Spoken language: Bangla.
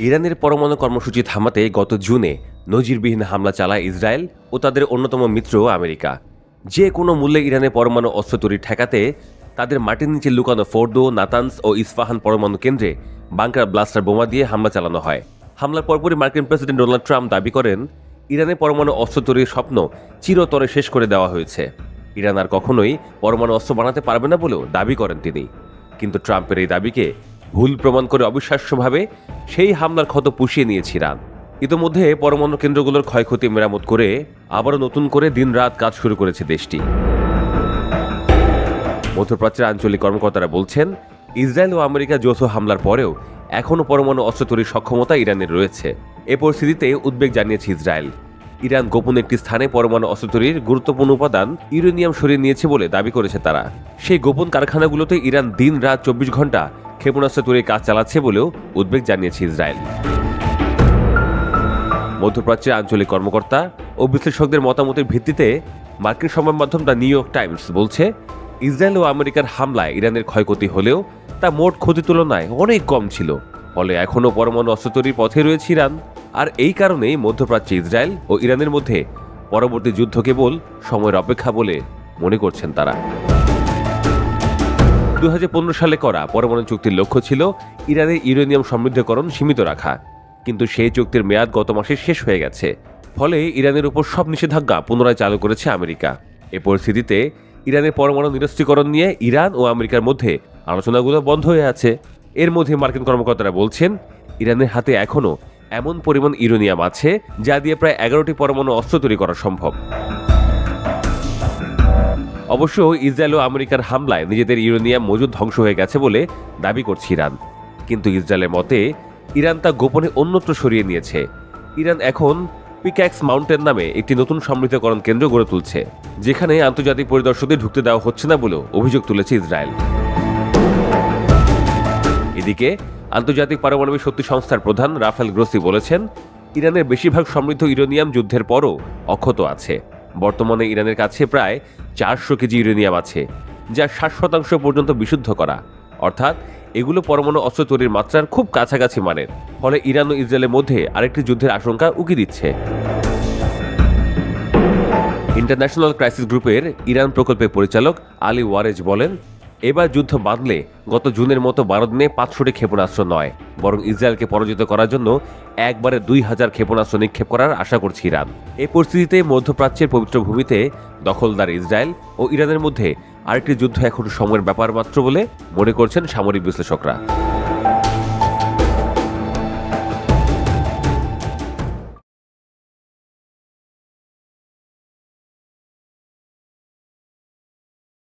ইরানের পরমাণু কর্মসূচি থামাতে গত জুনে নজিরবিহীন হামলা চালায় ইসরায়েল ও তাদের অন্যতম মিত্র আমেরিকা। যে কোনো মূল্যে ইরানের পরমাণু অস্ত্র তৈরি ঠেকাতে তাদের মাটির নিচে লুকানো ফোর্দো, নাতানস ও ইস্পাহান পরমাণু কেন্দ্রে বাংকার ব্লাস্টার বোমা দিয়ে হামলা চালানো হয়। হামলার পরপরই মার্কিন প্রেসিডেন্ট ডোনাল্ড ট্রাম্প দাবি করেন, ইরানের পরমাণু অস্ত্র তৈরির স্বপ্ন চিরতরে শেষ করে দেওয়া হয়েছে। ইরান আর কখনোই পরমাণু অস্ত্র বানাতে পারবে না বলেও দাবি করেন তিনি। কিন্তু ট্রাম্পের এই দাবিকে ভুল প্রমাণ করে অবিশ্বাস্যভাবে সেই হামলার ক্ষত পুষিয়ে নিয়েছে ইরান। ইতোমধ্যে পরমাণু কেন্দ্রগুলোর ক্ষয়ক্ষতি মেরামত করে আবারও নতুন করে দিনরাত কাজ শুরু করেছে দেশটি। মধ্যপ্রাচ্যের আঞ্চলিক কর্মকর্তারা বলছেন, ইসরায়েল ও আমেরিকা যৌথ হামলার পরেও এখনও পরমাণু অস্ত্র তৈরির সক্ষমতা ইরানের রয়েছে। এ পরিস্থিতিতে উদ্বেগ জানিয়েছে ইসরায়েল। ইরান গোপন একটি স্থানে পরমাণু অস্ত্র তৈরির গুরুত্বপূর্ণ উপাদান ইউরেনিয়াম সরিয়ে নিয়েছে বলে দাবি করেছে তারা। সেই গোপন কারখানাগুলোতে ইরান দিন রাত 24 ঘন্টা ক্ষেপণাস্ত্র তৈরির কাজ চালাচ্ছে বলেও উদ্বেগ জানিয়েছে ইসরায়েল। মধ্যপ্রাচ্যের আঞ্চলিক কর্মকর্তা ও বিশ্লেষকদের মতামতের ভিত্তিতে মার্কিন সংবাদ মাধ্যম দ্য নিউ ইয়র্ক টাইমস বলছে, ইসরায়েল ও আমেরিকার হামলায় ইরানের ক্ষয়ক্ষতি হলেও তা মোট ক্ষতির তুলনায় অনেক কম ছিল। ফলে এখনও পরমাণু অস্ত্র তৈরির পথে রয়েছে ইরান। আর এই কারণেই মধ্যপ্রাচ্যে ইসরায়েল ও ইরানের মধ্যে পরবর্তী যুদ্ধ কেবল সময়ের অপেক্ষা বলে মনে করছেন তারা। 2015 সালে করা পরমাণু চুক্তির লক্ষ্য ছিল ইরানের ইউরেনিয়াম সমৃদ্ধকরণ সীমিত রাখা, কিন্তু সেই চুক্তির মেয়াদ গত মাসে শেষ হয়ে গেছে। ফলে ইরানের উপর সব নিষেধাজ্ঞা পুনরায় চালু করেছে আমেরিকা। এ পরিস্থিতিতে ইরানের পরমাণু নিরস্ত্রীকরণ নিয়ে ইরান ও আমেরিকার মধ্যে আলোচনাগুলো বন্ধ হয়ে আছে। এর মধ্যে মার্কিন কর্মকর্তারা বলছেন, ইরানের হাতে এখনও এমন পরিমাণ ইউরেনিয়াম আছে যা দিয়ে প্রায় 11টি পরমাণু অস্ত্র তৈরি করা সম্ভব। অবশ্য ইসরায়েল ও আমেরিকার হামলায় নিজেদের ইউরেনিয়াম মজুদ ধ্বংস হয়ে গেছে বলে দাবি করছে ইরান। কিন্তু ইসরায়েলের মতে ইরান তা গোপনে অন্যত্র সরিয়ে নিয়েছে। ইরান এখন পিক্যাক্স মাউন্টেন নামে একটি নতুন সমৃদ্ধকরণ কেন্দ্র গড়ে তুলছে, যেখানে আন্তর্জাতিক পরিদর্শকদের ঢুকতে দেওয়া হচ্ছে না বলেও অভিযোগ তুলেছে ইসরায়েল। এদিকে আন্তর্জাতিক পারমাণবিক শক্তি সংস্থার প্রধান রাফায়েল গ্রোসি বলেছেন, ইরানের বেশিরভাগ সমৃদ্ধ ইউরেনিয়াম যুদ্ধের পরও অক্ষত আছে। বর্তমানে ইরানের কাছে প্রায় 400 কেজি ইউরেনিয়াম আছে, যা 60% পর্যন্ত বিশুদ্ধ করা, অর্থাৎ এগুলো পরমাণু অস্ত্র তৈরির মাত্রার খুব কাছাকাছি মানের। ফলে ইরান ও ইসরায়েলের মধ্যে আরেকটি যুদ্ধের আশঙ্কা উকি দিচ্ছে। ইন্টারন্যাশনাল ক্রাইসিস গ্রুপের ইরান প্রকল্পের পরিচালক আলী ওয়ারেজ বলেন, এবার যুদ্ধ বাঁধলে গত জুনের মতো 12 দিনে 500টি ক্ষেপণাস্ত্র নয়, বরং ইসরায়েলকে পরাজিত করার জন্য একবারে 2000 ক্ষেপণাস্ত্র নিক্ষেপ করার আশা করছে ইরান। এই পরিস্থিতিতে মধ্যপ্রাচ্যের পবিত্র ভূমিতে দখলদার ইসরায়েল ও ইরানের মধ্যে আরেকটি যুদ্ধ এখন সময়ের ব্যাপার মাত্র বলে মনে করছেন সামরিক বিশ্লেষকরা।